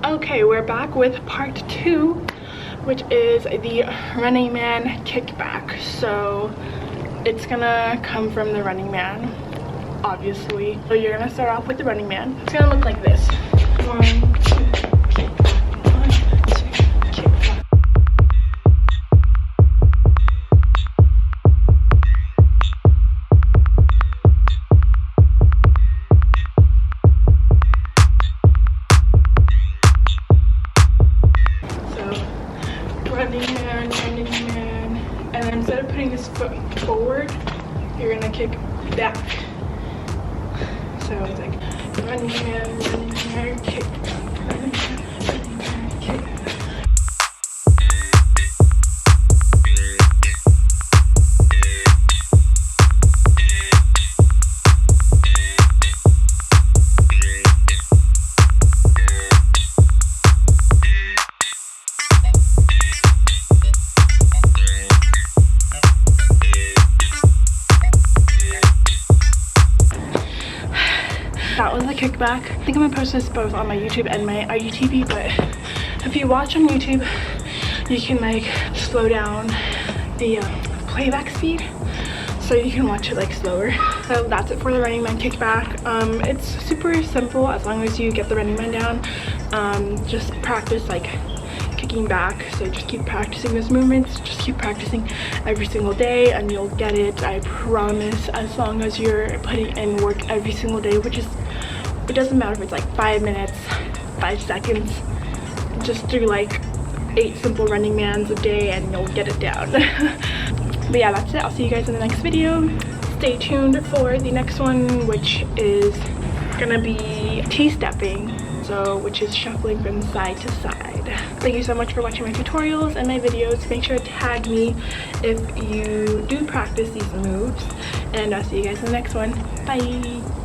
Okay, we're back with part 2, which is the Running Man kickback. So it's gonna come from the Running Man, obviously. So you're gonna start off with the Running Man. It's gonna look like this. 1, 2, kickback. 1, 2, kickback. Running man, and then instead of putting this foot forward, you're gonna kick back. So it's like running man, kick, running man, kick. That was a kickback. I think I'm gonna post this both on my YouTube and my IGTV, but if you watch on YouTube, you can like slow down the playback speed so you can watch it like slower. So that's it for the Running Man kickback. It's super simple as long as you get the Running Man down. Just practice like kicking back, so just keep practicing those movements, just keep practicing every single day and you'll get it, I promise, as long as you're putting in work every single day, which is, it doesn't matter if it's like 5 minutes, 5 seconds, just do like 8 simple Running Mans a day and you'll get it down. But yeah, that's it. I'll see you guys in the next video. Stay tuned for the next one, which is gonna be T-stepping, so which is shuffling from side to side. Thank you so much for watching my tutorials and my videos. Make sure to tag me if you do practice these moves, and I'll see you guys in the next one. Bye.